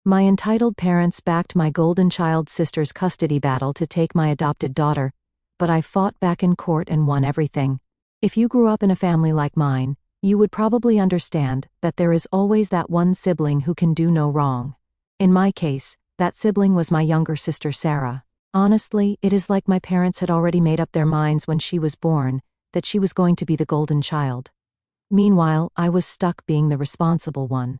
My entitled parents backed my golden child sister's custody battle to take my adopted daughter, but I fought back in court and won everything. If you grew up in a family like mine, you would probably understand that there is always that one sibling who can do no wrong. In my case, that sibling was my younger sister Sarah. Honestly, it is like my parents had already made up their minds when she was born that she was going to be the golden child. Meanwhile, I was stuck being the responsible one.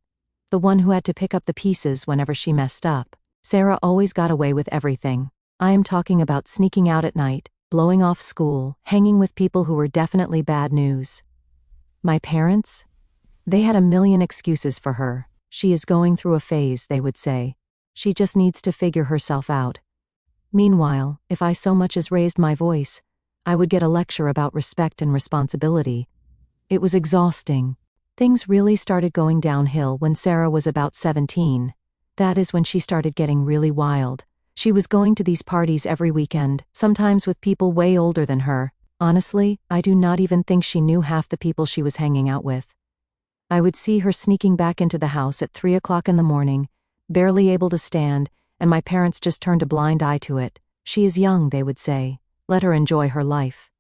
The one who had to pick up the pieces whenever she messed up. Sarah always got away with everything. I am talking about sneaking out at night, blowing off school, hanging with people who were definitely bad news. My parents? They had a million excuses for her. She is going through a phase, they would say. She just needs to figure herself out. Meanwhile, if I so much as raised my voice, I would get a lecture about respect and responsibility. It was exhausting. Things really started going downhill when Sarah was about 17. That is when she started getting really wild. She was going to these parties every weekend, sometimes with people way older than her. Honestly, I do not even think she knew half the people she was hanging out with. I would see her sneaking back into the house at 3 o'clock in the morning, barely able to stand, and my parents just turned a blind eye to it. She is young, they would say. Let her enjoy her life.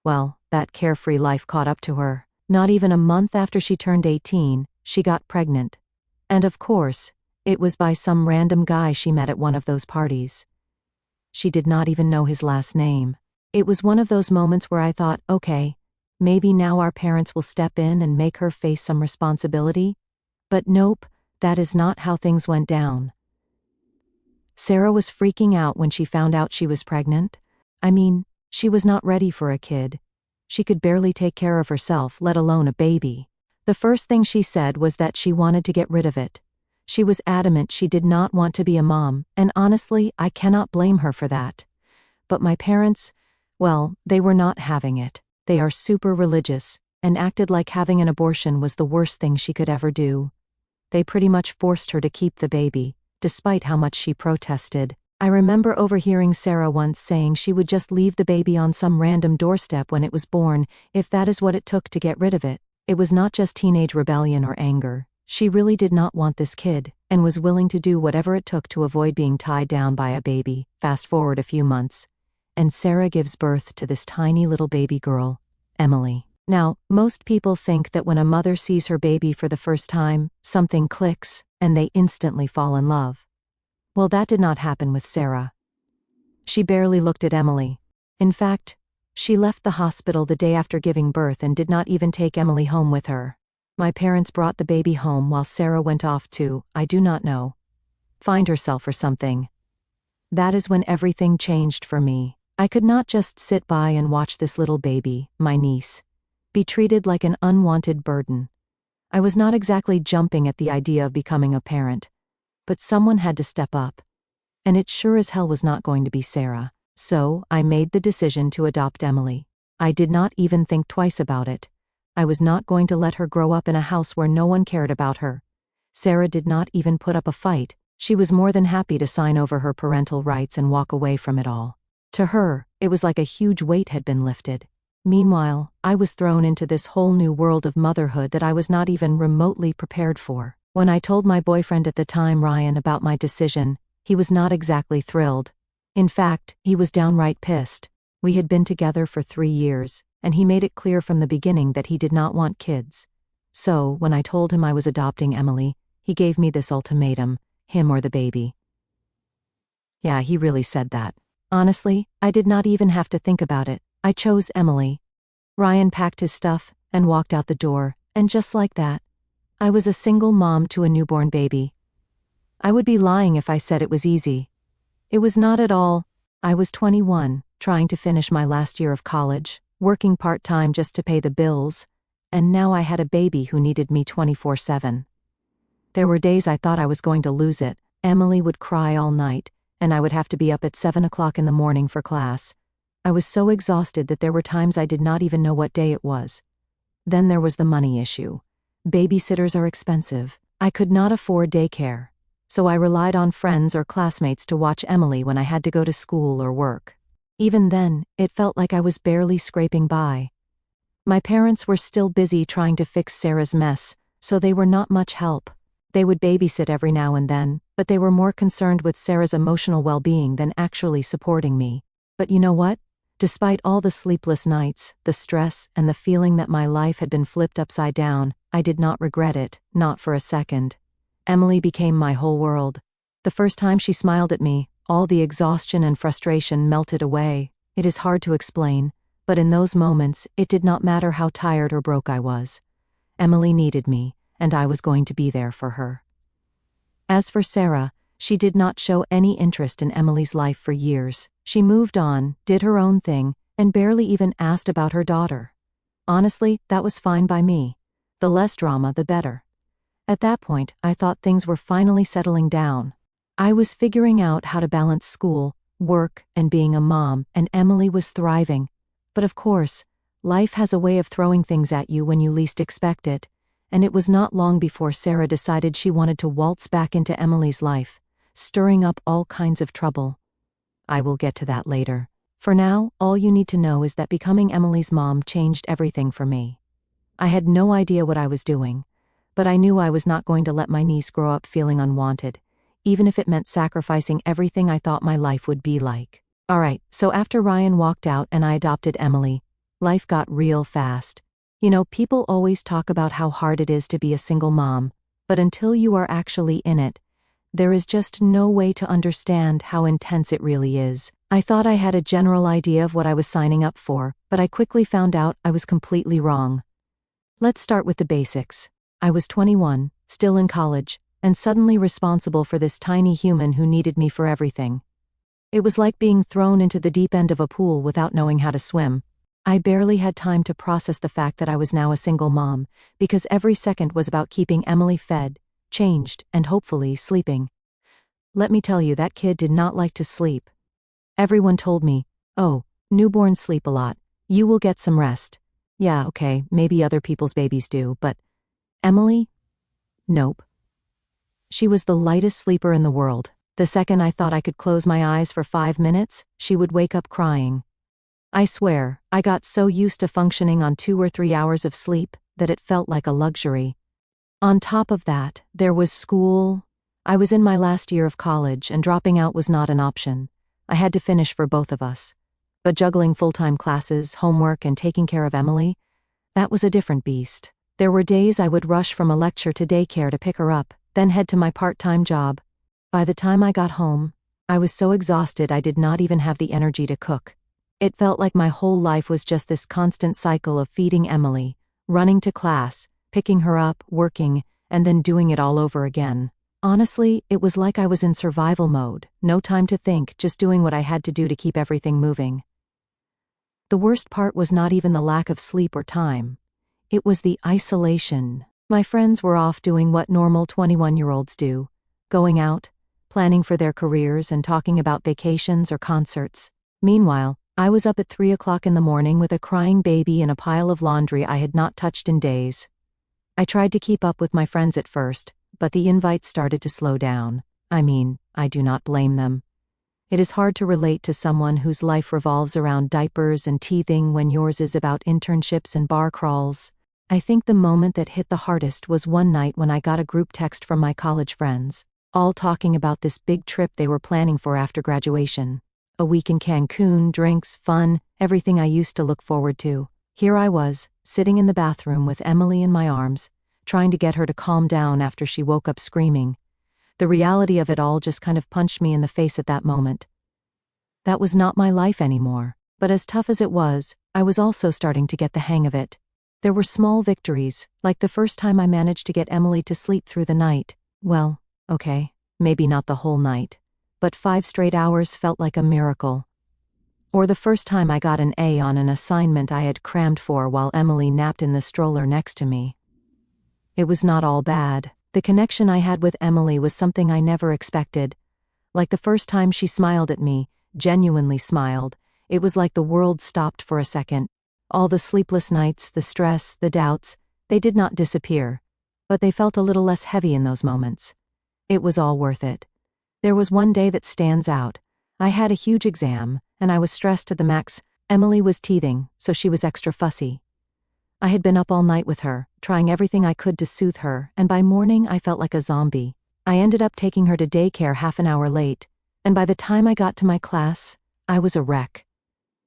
Well, that carefree life caught up to her. Not even a month after she turned 18, she got pregnant. And of course, it was by some random guy she met at one of those parties. She did not even know his last name. It was one of those moments where I thought, okay, maybe now our parents will step in and make her face some responsibility. But nope, that is not how things went down. Sarah was freaking out when she found out she was pregnant. I mean, she was not ready for a kid. She could barely take care of herself, let alone a baby. The first thing she said was that she wanted to get rid of it. She was adamant she did not want to be a mom, and honestly, I cannot blame her for that. But my parents, well, they were not having it. They are super religious, and acted like having an abortion was the worst thing she could ever do. They pretty much forced her to keep the baby, despite how much she protested. I remember overhearing Sarah once saying she would just leave the baby on some random doorstep when it was born, if that is what it took to get rid of it. It was not just teenage rebellion or anger. She really did not want this kid, and was willing to do whatever it took to avoid being tied down by a baby. Fast forward a few months, and Sarah gives birth to this tiny little baby girl, Emily. Now, most people think that when a mother sees her baby for the first time, something clicks, and they instantly fall in love. Well, that did not happen with Sarah. She barely looked at Emily. In fact, she left the hospital the day after giving birth and did not even take Emily home with her. My parents brought the baby home while Sarah went off to, I do not know, find herself or something. That is when everything changed for me. I could not just sit by and watch this little baby, my niece, be treated like an unwanted burden. I was not exactly jumping at the idea of becoming a parent, but someone had to step up. And it sure as hell was not going to be Sarah. So, I made the decision to adopt Emily. I did not even think twice about it. I was not going to let her grow up in a house where no one cared about her. Sarah did not even put up a fight. She was more than happy to sign over her parental rights and walk away from it all. To her, it was like a huge weight had been lifted. Meanwhile, I was thrown into this whole new world of motherhood that I was not even remotely prepared for. When I told my boyfriend at the time, Ryan, about my decision, he was not exactly thrilled. In fact, he was downright pissed. We had been together for 3 years, and he made it clear from the beginning that he did not want kids. So, when I told him I was adopting Emily, he gave me this ultimatum: him or the baby. Yeah, he really said that. Honestly, I did not even have to think about it. I chose Emily. Ryan packed his stuff and walked out the door, and just like that, I was a single mom to a newborn baby. I would be lying if I said it was easy. It was not at all. I was 21, trying to finish my last year of college, working part-time just to pay the bills, and now I had a baby who needed me 24/7. There were days I thought I was going to lose it. Emily would cry all night, and I would have to be up at 7 o'clock in the morning for class. I was so exhausted that there were times I did not even know what day it was. Then there was the money issue. Babysitters are expensive. I could not afford daycare, so I relied on friends or classmates to watch Emily when I had to go to school or work. Even then, it felt like I was barely scraping by. My parents were still busy trying to fix Sarah's mess, so they were not much help. They would babysit every now and then, but they were more concerned with Sarah's emotional well-being than actually supporting me. But you know what? Despite all the sleepless nights, the stress, and the feeling that my life had been flipped upside down, I did not regret it, not for a second. Emily became my whole world. The first time she smiled at me, all the exhaustion and frustration melted away. It is hard to explain, but in those moments, it did not matter how tired or broke I was. Emily needed me, and I was going to be there for her. As for Sarah, she did not show any interest in Emily's life for years. She moved on, did her own thing, and barely even asked about her daughter. Honestly, that was fine by me. The less drama, the better. At that point, I thought things were finally settling down. I was figuring out how to balance school, work, and being a mom, and Emily was thriving. But of course, life has a way of throwing things at you when you least expect it, and it was not long before Sarah decided she wanted to waltz back into Emily's life, stirring up all kinds of trouble. I will get to that later. For now, all you need to know is that becoming Emily's mom changed everything for me. I had no idea what I was doing, but I knew I was not going to let my niece grow up feeling unwanted, even if it meant sacrificing everything I thought my life would be like. Alright, so after Ryan walked out and I adopted Emily, life got real fast. You know, people always talk about how hard it is to be a single mom, but until you are actually in it, there is just no way to understand how intense it really is. I thought I had a general idea of what I was signing up for, but I quickly found out I was completely wrong. Let's start with the basics. I was 21, still in college, and suddenly responsible for this tiny human who needed me for everything. It was like being thrown into the deep end of a pool without knowing how to swim. I barely had time to process the fact that I was now a single mom, because every second was about keeping Emily fed, changed, and hopefully sleeping. Let me tell you, that kid did not like to sleep. Everyone told me, "Oh, newborns sleep a lot. You will get some rest." Yeah, okay, maybe other people's babies do, but Emily? Nope. She was the lightest sleeper in the world. The second I thought I could close my eyes for 5 minutes, she would wake up crying. I swear, I got so used to functioning on 2 or 3 hours of sleep that it felt like a luxury. On top of that, there was school. I was in my last year of college, and dropping out was not an option. I had to finish for both of us. But juggling full-time classes, homework, and taking care of Emily, that was a different beast. There were days I would rush from a lecture to daycare to pick her up, then head to my part-time job. By the time I got home, I was so exhausted I did not even have the energy to cook. It felt like my whole life was just this constant cycle of feeding Emily, running to class, picking her up, working, and then doing it all over again. Honestly, it was like I was in survival mode, no time to think, just doing what I had to do to keep everything moving. The worst part was not even the lack of sleep or time. It was the isolation. My friends were off doing what normal 21-year-olds do, going out, planning for their careers, and talking about vacations or concerts. Meanwhile, I was up at 3 o'clock in the morning with a crying baby and a pile of laundry I had not touched in days. I tried to keep up with my friends at first, but the invites started to slow down. I do not blame them. It is hard to relate to someone whose life revolves around diapers and teething when yours is about internships and bar crawls. I think the moment that hit the hardest was one night when I got a group text from my college friends, all talking about this big trip they were planning for after graduation. A week in Cancun, drinks, fun, everything I used to look forward to. Here I was, sitting in the bathroom with Emily in my arms, trying to get her to calm down after she woke up screaming. The reality of it all just kind of punched me in the face at that moment. That was not my life anymore, but as tough as it was, I was also starting to get the hang of it. There were small victories, like the first time I managed to get Emily to sleep through the night. Well, okay, maybe not the whole night, but 5 straight hours felt like a miracle. Or the first time I got an A on an assignment I had crammed for while Emily napped in the stroller next to me. It was not all bad. The connection I had with Emily was something I never expected. Like the first time she smiled at me, genuinely smiled, it was like the world stopped for a second. All the sleepless nights, the stress, the doubts, they did not disappear, but they felt a little less heavy in those moments. It was all worth it. There was one day that stands out. I had a huge exam, and I was stressed to the max. Emily was teething, so she was extra fussy. I had been up all night with her, trying everything I could to soothe her, and by morning I felt like a zombie. I ended up taking her to daycare half an hour late, and by the time I got to my class, I was a wreck.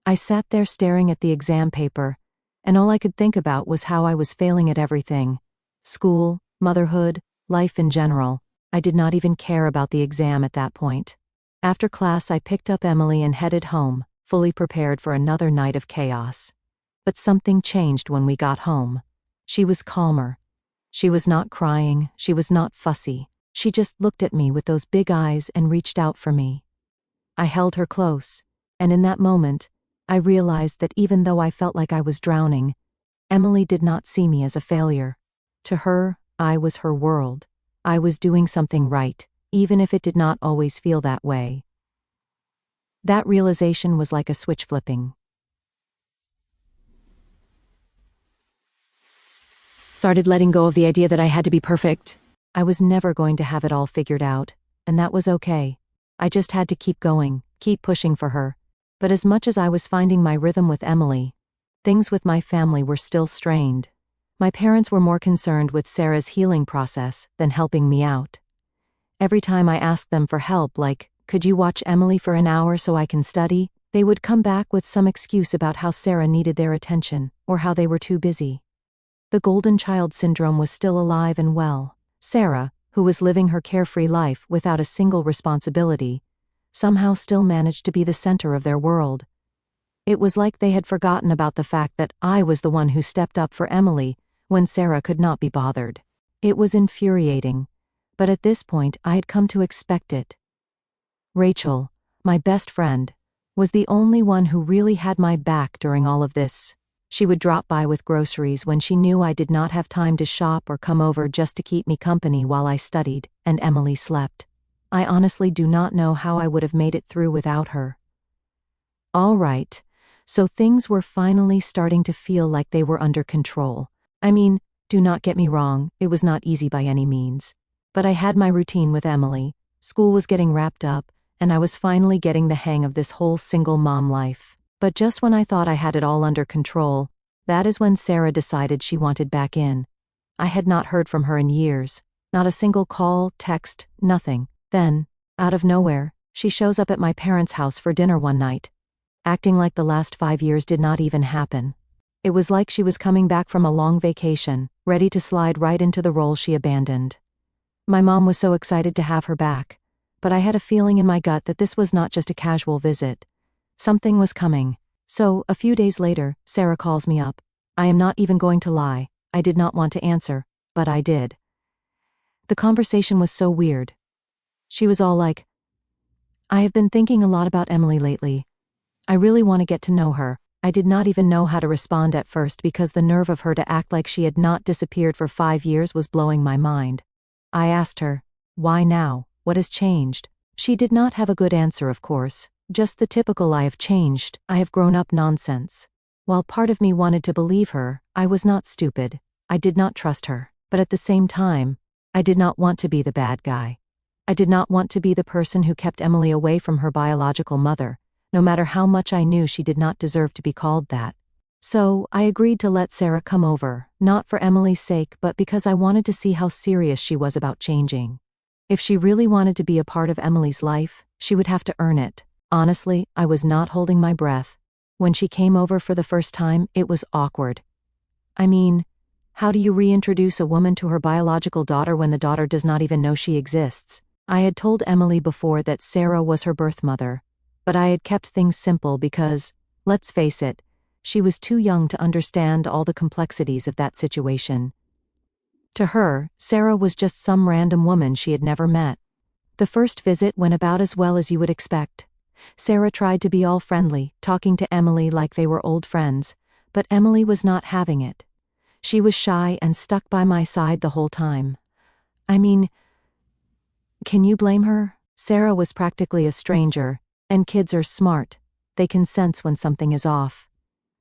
I sat there staring at the exam paper, and all I could think about was how I was failing at everything. School, motherhood, life in general. I did not even care about the exam at that point. After class, I picked up Emily and headed home, fully prepared for another night of chaos. But something changed when we got home. She was calmer. She was not crying, she was not fussy. She just looked at me with those big eyes and reached out for me. I held her close, and in that moment, I realized that even though I felt like I was drowning, Emily did not see me as a failure. To her, I was her world. I was doing something right, even if it did not always feel that way. That realization was like a switch flipping. Started letting go of the idea that I had to be perfect. I was never going to have it all figured out, and that was okay. I just had to keep going, keep pushing for her. But as much as I was finding my rhythm with Emily, things with my family were still strained. My parents were more concerned with Sarah's healing process than helping me out. Every time I asked them for help, like, could you watch Emily for an hour so I can study, they would come back with some excuse about how Sarah needed their attention, or how they were too busy. The golden child syndrome was still alive and well. Sarah, who was living her carefree life without a single responsibility, somehow still managed to be the center of their world. It was like they had forgotten about the fact that I was the one who stepped up for Emily when Sarah could not be bothered. It was infuriating, but at this point I had come to expect it. Rachel, my best friend, was the only one who really had my back during all of this. She would drop by with groceries when she knew I did not have time to shop, or come over just to keep me company while I studied and Emily slept. I honestly do not know how I would have made it through without her. All right, so things were finally starting to feel like they were under control. I mean, do not get me wrong, it was not easy by any means. But I had my routine with Emily, school was getting wrapped up, and I was finally getting the hang of this whole single mom life. But just when I thought I had it all under control, that is when Sarah decided she wanted back in. I had not heard from her in years, not a single call, text, nothing. Then, out of nowhere, she shows up at my parents' house for dinner one night, acting like the last 5 years did not even happen. It was like she was coming back from a long vacation, ready to slide right into the role she abandoned. My mom was so excited to have her back, but I had a feeling in my gut that this was not just a casual visit. Something was coming. So, a few days later, Sarah calls me up. I am not even going to lie, I did not want to answer, but I did. The conversation was so weird. She was all like, I have been thinking a lot about Emily lately. I really want to get to know her. I did not even know how to respond at first because the nerve of her to act like she had not disappeared for 5 years was blowing my mind. I asked her, why now? What has changed? She did not have a good answer, of course. Just the typical I have changed, I have grown up nonsense. While part of me wanted to believe her, I was not stupid. I did not trust her. But at the same time, I did not want to be the bad guy. I did not want to be the person who kept Emily away from her biological mother, no matter how much I knew she did not deserve to be called that. So, I agreed to let Sarah come over, not for Emily's sake but because I wanted to see how serious she was about changing. If she really wanted to be a part of Emily's life, she would have to earn it. Honestly, I was not holding my breath. When she came over for the first time, it was awkward. I mean, how do you reintroduce a woman to her biological daughter when the daughter does not even know she exists? I had told Emily before that Sarah was her birth mother, but I had kept things simple because, let's face it, she was too young to understand all the complexities of that situation. To her, Sarah was just some random woman she had never met. The first visit went about as well as you would expect. Sarah tried to be all friendly, talking to Emily like they were old friends, but Emily was not having it. She was shy and stuck by my side the whole time. I mean, can you blame her? Sarah was practically a stranger, and kids are smart. They can sense when something is off.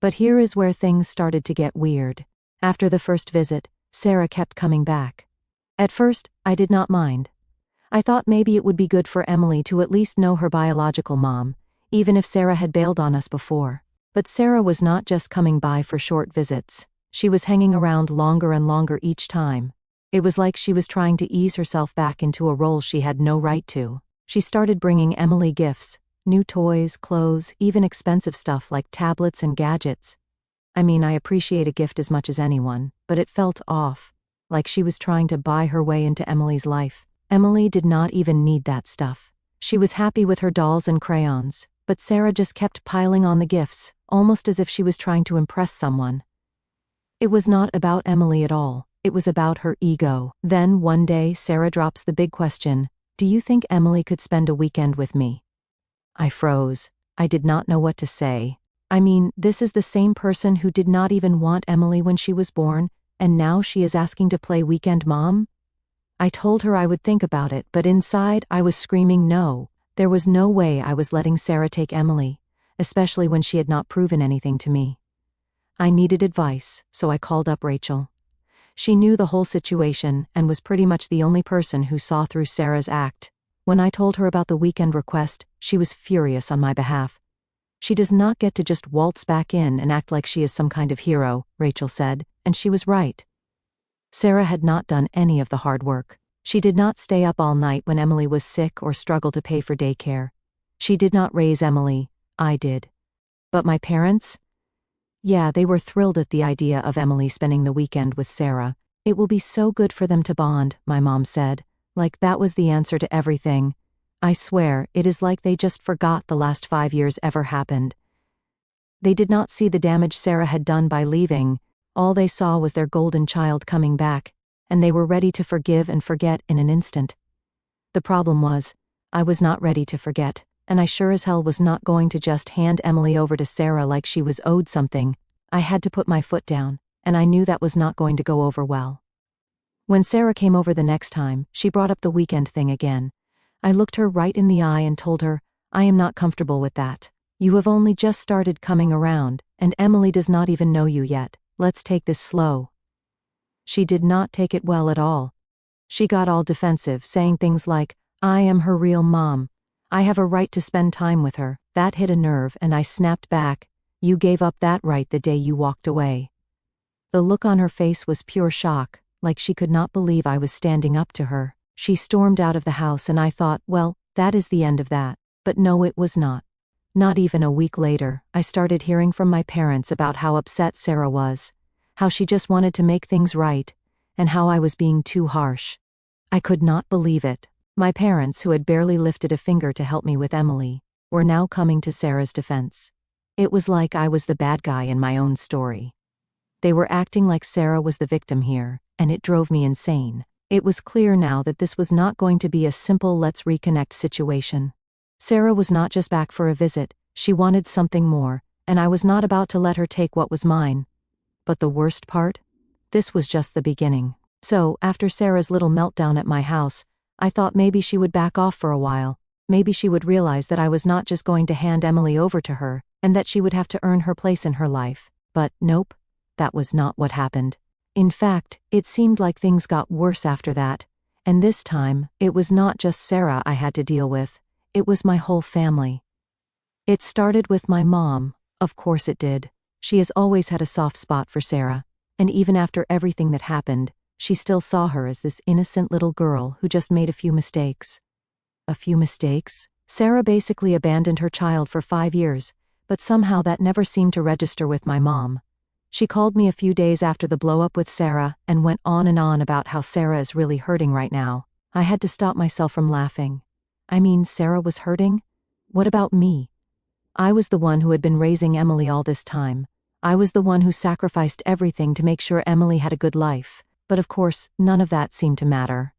But here is where things started to get weird. After the first visit, Sarah kept coming back. At first, I did not mind. I thought maybe it would be good for Emily to at least know her biological mom, even if Sarah had bailed on us before. But Sarah was not just coming by for short visits. She was hanging around longer and longer each time. It was like she was trying to ease herself back into a role she had no right to. She started bringing Emily gifts, new toys, clothes, even expensive stuff like tablets and gadgets. I mean, I appreciate a gift as much as anyone, but it felt off, like she was trying to buy her way into Emily's life. Emily did not even need that stuff. She was happy with her dolls and crayons, but Sarah just kept piling on the gifts, almost as if she was trying to impress someone. It was not about Emily at all. It was about her ego. Then, one day, Sarah drops the big question, "Do you think Emily could spend a weekend with me?" I froze. I did not know what to say. I mean, this is the same person who did not even want Emily when she was born, and now she is asking to play weekend mom? I told her I would think about it, but inside I was screaming no. There was no way I was letting Sarah take Emily, especially when she had not proven anything to me. I needed advice, so I called up Rachel. She knew the whole situation and was pretty much the only person who saw through Sarah's act. When I told her about the weekend request, she was furious on my behalf. "She does not get to just waltz back in and act like she is some kind of hero," Rachel said, and she was right. Sarah had not done any of the hard work. She did not stay up all night when Emily was sick or struggle to pay for daycare. She did not raise Emily, I did. But my parents? Yeah, they were thrilled at the idea of Emily spending the weekend with Sarah. "It will be so good for them to bond," my mom said, like that was the answer to everything. I swear, it is like they just forgot the last 5 years ever happened. They did not see the damage Sarah had done by leaving. All they saw was their golden child coming back, and they were ready to forgive and forget in an instant. The problem was, I was not ready to forget, and I sure as hell was not going to just hand Emily over to Sarah like she was owed something. I had to put my foot down, and I knew that was not going to go over well. When Sarah came over the next time, she brought up the weekend thing again. I looked her right in the eye and told her, "I am not comfortable with that. You have only just started coming around, and Emily does not even know you yet. Let's take this slow." She did not take it well at all. She got all defensive, saying things like, "I am her real mom. I have a right to spend time with her." That hit a nerve, and I snapped back, "You gave up that right the day you walked away." The look on her face was pure shock, like she could not believe I was standing up to her. She stormed out of the house and I thought, well, that is the end of that. But no, it was not. Not even a week later, I started hearing from my parents about how upset Sarah was, how she just wanted to make things right, and how I was being too harsh. I could not believe it. My parents, who had barely lifted a finger to help me with Emily, were now coming to Sarah's defense. It was like I was the bad guy in my own story. They were acting like Sarah was the victim here, and it drove me insane. It was clear now that this was not going to be a simple let's reconnect situation. Sarah was not just back for a visit, she wanted something more, and I was not about to let her take what was mine. But the worst part? This was just the beginning. So, after Sarah's little meltdown at my house, I thought maybe she would back off for a while. Maybe she would realize that I was not just going to hand Emily over to her, and that she would have to earn her place in her life. But nope, that was not what happened. In fact, it seemed like things got worse after that, and this time, it was not just Sarah I had to deal with, it was my whole family. It started with my mom, of course it did. She has always had a soft spot for Sarah, and even after everything that happened, she still saw her as this innocent little girl who just made a few mistakes. A few mistakes? Sarah basically abandoned her child for 5 years, but somehow that never seemed to register with my mom. She called me a few days after the blow-up with Sarah and went on and on about how Sarah is really hurting right now. I had to stop myself from laughing. I mean, Sarah was hurting? What about me? I was the one who had been raising Emily all this time. I was the one who sacrificed everything to make sure Emily had a good life. But of course, none of that seemed to matter.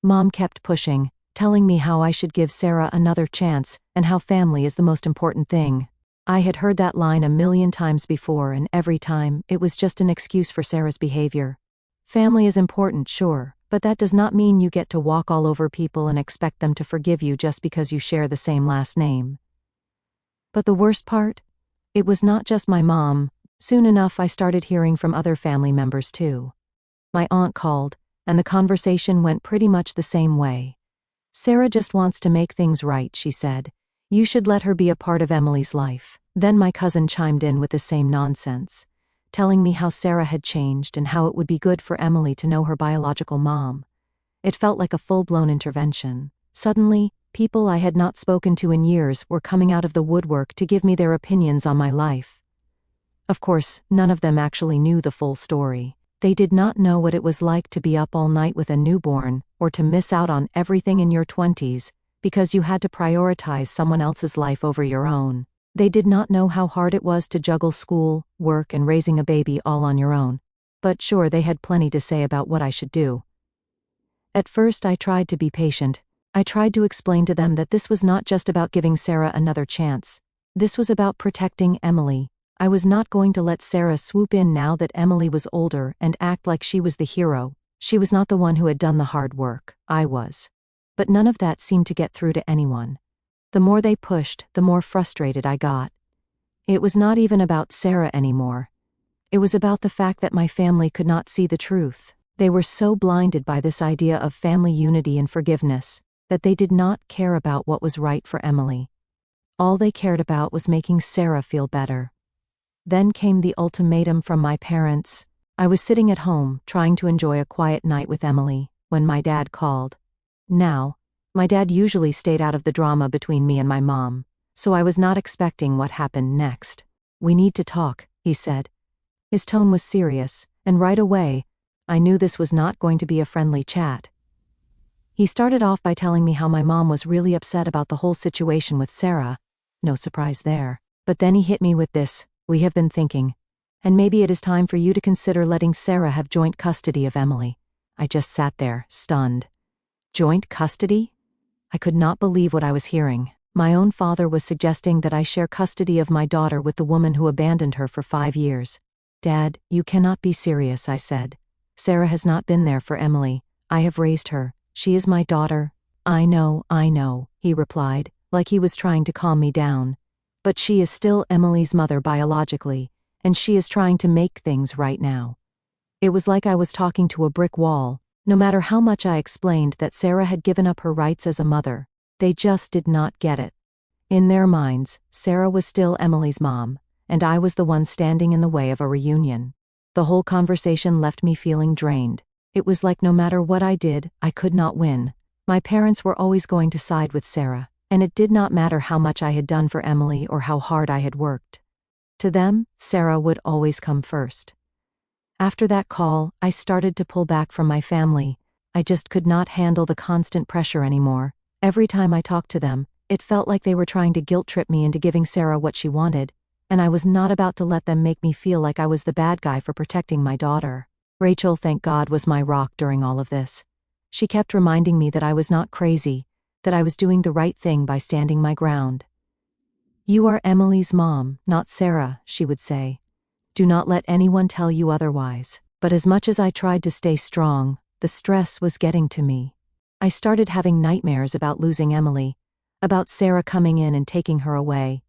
Mom kept pushing, telling me how I should give Sarah another chance and how family is the most important thing. I had heard that line a million times before, and every time, it was just an excuse for Sarah's behavior. Family is important, sure, but that does not mean you get to walk all over people and expect them to forgive you just because you share the same last name. But the worst part? It was not just my mom. Soon enough, I started hearing from other family members too. My aunt called, and the conversation went pretty much the same way. "Sarah just wants to make things right," she said. "You should let her be a part of Emily's life." Then my cousin chimed in with the same nonsense. telling me how Sarah had changed and how it would be good for Emily to know her biological mom. It felt like a full-blown intervention. Suddenly, people I had not spoken to in years were coming out of the woodwork to give me their opinions on my life. Of course, none of them actually knew the full story. They did not know what it was like to be up all night with a newborn, or to miss out on everything in your 20s, because you had to prioritize someone else's life over your own. They did not know how hard it was to juggle school, work, and raising a baby all on your own. But sure, they had plenty to say about what I should do. At first, I tried to be patient. I tried to explain to them that this was not just about giving Sarah another chance. This was about protecting Emily. I was not going to let Sarah swoop in now that Emily was older and act like she was the hero. She was not the one who had done the hard work. I was. But none of that seemed to get through to anyone. The more they pushed, the more frustrated I got. It was not even about Sarah anymore. It was about the fact that my family could not see the truth. They were so blinded by this idea of family unity and forgiveness that they did not care about what was right for Emily. All they cared about was making Sarah feel better. Then came the ultimatum from my parents. I was sitting at home, trying to enjoy a quiet night with Emily, when my dad called. Now, my dad usually stayed out of the drama between me and my mom, so I was not expecting what happened next. "We need to talk," he said. His tone was serious, and right away, I knew this was not going to be a friendly chat. He started off by telling me how my mom was really upset about the whole situation with Sarah. No surprise there. But then he hit me with this: "We have been thinking, and maybe it is time for you to consider letting Sarah have joint custody of Emily." I just sat there, stunned. Joint custody? I could not believe what I was hearing. My own father was suggesting that I share custody of my daughter with the woman who abandoned her for 5 years. "Dad, you cannot be serious," I said. "Sarah has not been there for Emily. I have raised her. She is my daughter." I know," he replied, like he was trying to calm me down. "But she is still Emily's mother biologically, and she is trying to make things right now." It was like I was talking to a brick wall. No matter how much I explained that Sarah had given up her rights as a mother, they just did not get it. In their minds, Sarah was still Emily's mom, and I was the one standing in the way of a reunion. The whole conversation left me feeling drained. It was like no matter what I did, I could not win. My parents were always going to side with Sarah, and it did not matter how much I had done for Emily or how hard I had worked. To them, Sarah would always come first. After that call, I started to pull back from my family. I just could not handle the constant pressure anymore. Every time I talked to them, it felt like they were trying to guilt-trip me into giving Sarah what she wanted, and I was not about to let them make me feel like I was the bad guy for protecting my daughter. Rachel, thank God, was my rock during all of this. She kept reminding me that I was not crazy, that I was doing the right thing by standing my ground. "You are Emily's mom, not Sarah," she would say. "Do not let anyone tell you otherwise." But as much as I tried to stay strong, the stress was getting to me. I started having nightmares about losing Emily, about Sarah coming in and taking her away.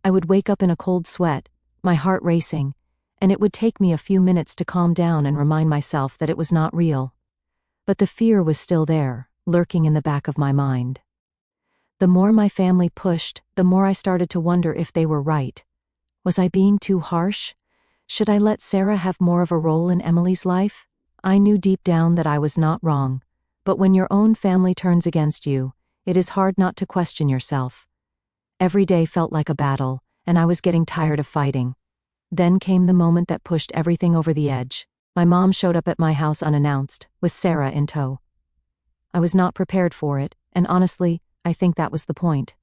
I would wake up in a cold sweat, my heart racing, and it would take me a few minutes to calm down and remind myself that it was not real. But the fear was still there, lurking in the back of my mind. The more my family pushed, the more I started to wonder if they were right. Was I being too harsh? Should I let Sarah have more of a role in Emily's life? I knew deep down that I was not wrong, but when your own family turns against you, it is hard not to question yourself. Every day felt like a battle, and I was getting tired of fighting. Then came the moment that pushed everything over the edge. My mom showed up at my house unannounced, with Sarah in tow. I was not prepared for it, and honestly, I think that was the point.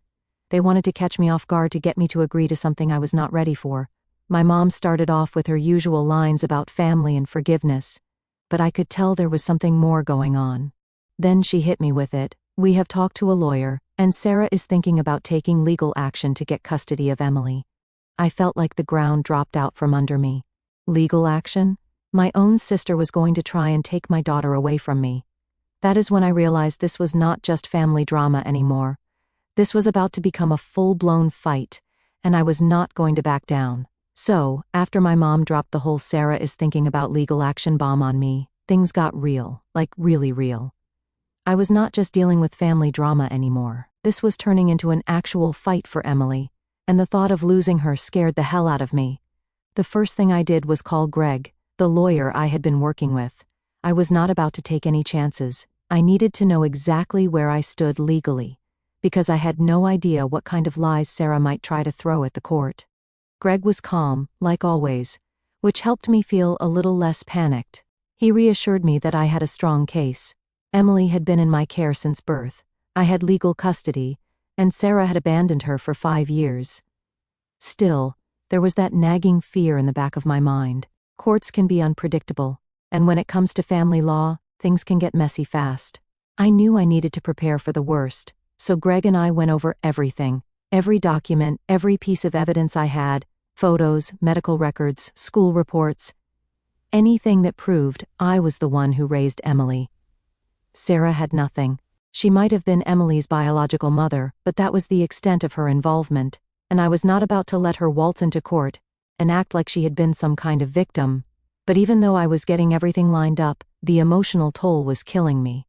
They wanted to catch me off guard to get me to agree to something I was not ready for. My mom started off with her usual lines about family and forgiveness, but I could tell there was something more going on. Then she hit me with it. "We have talked to a lawyer, and Sarah is thinking about taking legal action to get custody of Emily." I felt like the ground dropped out from under me. Legal action? My own sister was going to try and take my daughter away from me. That is when I realized this was not just family drama anymore. This was about to become a full-blown fight, and I was not going to back down. So, after my mom dropped the whole "Sarah is thinking about legal action" bomb on me, things got real, like really real. I was not just dealing with family drama anymore. This was turning into an actual fight for Emily, and the thought of losing her scared the hell out of me. The first thing I did was call Greg, the lawyer I had been working with. I was not about to take any chances. I needed to know exactly where I stood legally, because I had no idea what kind of lies Sarah might try to throw at the court. Greg was calm, like always, which helped me feel a little less panicked. He reassured me that I had a strong case. Emily had been in my care since birth. I had legal custody, and Sarah had abandoned her for 5 years. Still, there was that nagging fear in the back of my mind. Courts can be unpredictable, and when it comes to family law, things can get messy fast. I knew I needed to prepare for the worst, so Greg and I went over everything. Every document, every piece of evidence I had, photos, medical records, school reports, anything that proved I was the one who raised Emily. Sarah had nothing. She might have been Emily's biological mother, but that was the extent of her involvement, and I was not about to let her waltz into court and act like she had been some kind of victim. But even though I was getting everything lined up, the emotional toll was killing me.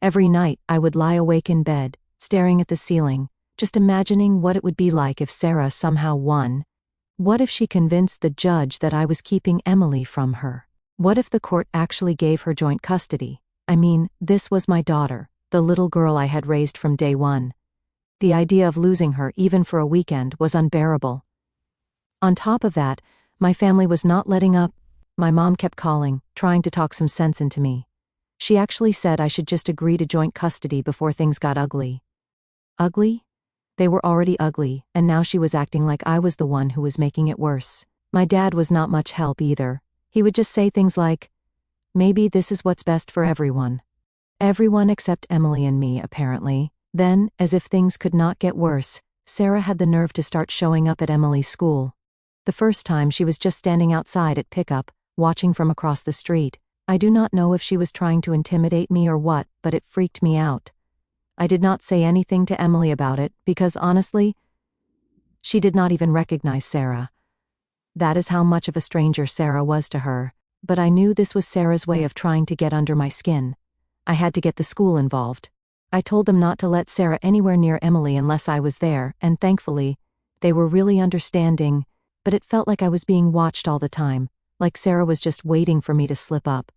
Every night, I would lie awake in bed, staring at the ceiling, just imagining what it would be like if Sarah somehow won. What if she convinced the judge that I was keeping Emily from her? What if the court actually gave her joint custody? I mean, this was my daughter, the little girl I had raised from day one. The idea of losing her, even for a weekend, was unbearable. On top of that, my family was not letting up. My mom kept calling, trying to talk some sense into me. She actually said I should just agree to joint custody before things got ugly. Ugly? They were already ugly, and now she was acting like I was the one who was making it worse. My dad was not much help either. He would just say things like, "Maybe this is what's best for everyone." Everyone except Emily and me, apparently. Then, as if things could not get worse, Sarah had the nerve to start showing up at Emily's school. The first time she was just standing outside at pickup, watching from across the street. I do not know if she was trying to intimidate me or what, but it freaked me out. I did not say anything to Emily about it, because honestly, she did not even recognize Sarah. That is how much of a stranger Sarah was to her, but I knew this was Sarah's way of trying to get under my skin. I had to get the school involved. I told them not to let Sarah anywhere near Emily unless I was there, and thankfully, they were really understanding, but it felt like I was being watched all the time, like Sarah was just waiting for me to slip up.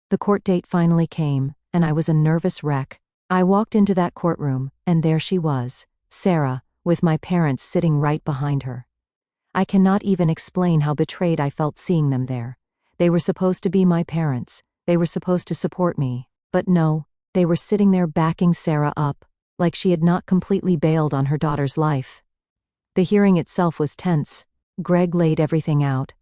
The court date finally came, and I was a nervous wreck. I walked into that courtroom, and there she was, Sarah, with my parents sitting right behind her. I cannot even explain how betrayed I felt seeing them there. They were supposed to be my parents. They were supposed to support me. But no, they were sitting there backing Sarah up, like she had not completely bailed on her daughter's life. The hearing itself was tense. Greg laid everything out.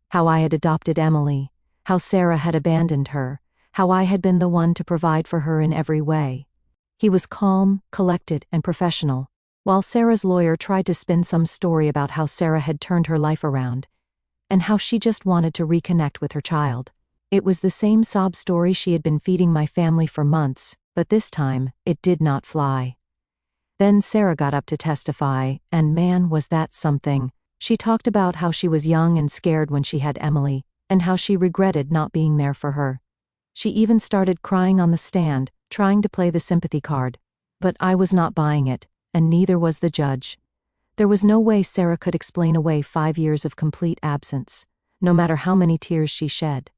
How I had adopted Emily, how Sarah had abandoned her, how I had been the one to provide for her in every way. He was calm, collected, and professional, while Sarah's lawyer tried to spin some story about how Sarah had turned her life around, and how she just wanted to reconnect with her child. It was the same sob story she had been feeding my family for months, but this time, it did not fly. Then Sarah got up to testify, and man, was that something. She talked about how she was young and scared when she had Emily, and how she regretted not being there for her. She even started crying on the stand, trying to play the sympathy card. But I was not buying it, and neither was the judge. There was no way Sarah could explain away 5 years of complete absence, no matter how many tears she shed.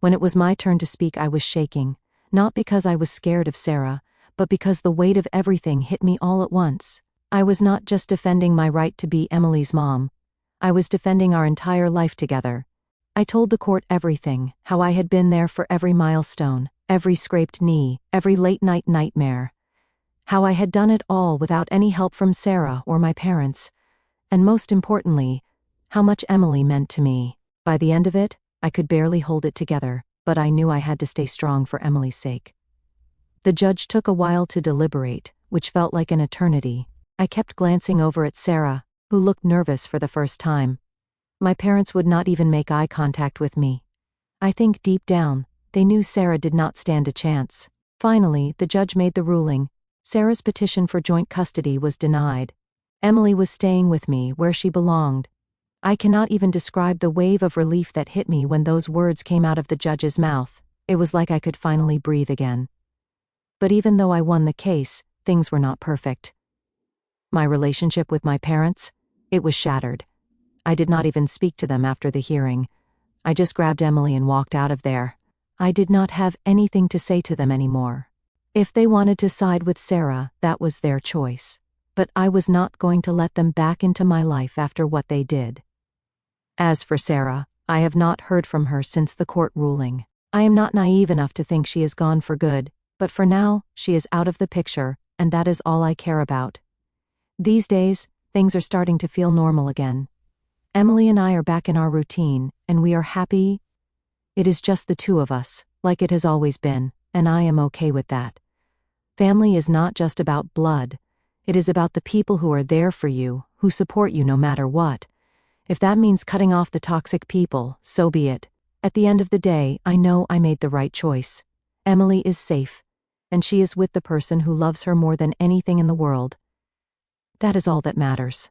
When it was my turn to speak, I was shaking, not because I was scared of Sarah, but because the weight of everything hit me all at once. I was not just defending my right to be Emily's mom. I was defending our entire life together. I told the court everything, how I had been there for every milestone, every scraped knee, every late-night nightmare. How I had done it all without any help from Sarah or my parents. And most importantly, how much Emily meant to me. By the end of it, I could barely hold it together, but I knew I had to stay strong for Emily's sake. The judge took a while to deliberate, which felt like an eternity. I kept glancing over at Sarah, who looked nervous for the first time. My parents would not even make eye contact with me. I think deep down, they knew Sarah did not stand a chance. Finally, the judge made the ruling. Sarah's petition for joint custody was denied. Emily was staying with me where she belonged. I cannot even describe the wave of relief that hit me when those words came out of the judge's mouth. It was like I could finally breathe again. But even though I won the case, things were not perfect. My relationship with my parents, it was shattered. I did not even speak to them after the hearing. I just grabbed Emily and walked out of there. I did not have anything to say to them anymore. If they wanted to side with Sarah, that was their choice. But I was not going to let them back into my life after what they did. As for Sarah, I have not heard from her since the court ruling. I am not naive enough to think she is gone for good, but for now, she is out of the picture, and that is all I care about. These days, things are starting to feel normal again. Emily and I are back in our routine, and we are happy. It is just the two of us, like it has always been, and I am okay with that. Family is not just about blood. It is about the people who are there for you, who support you no matter what. If that means cutting off the toxic people, so be it. At the end of the day, I know I made the right choice. Emily is safe, and she is with the person who loves her more than anything in the world. That is all that matters.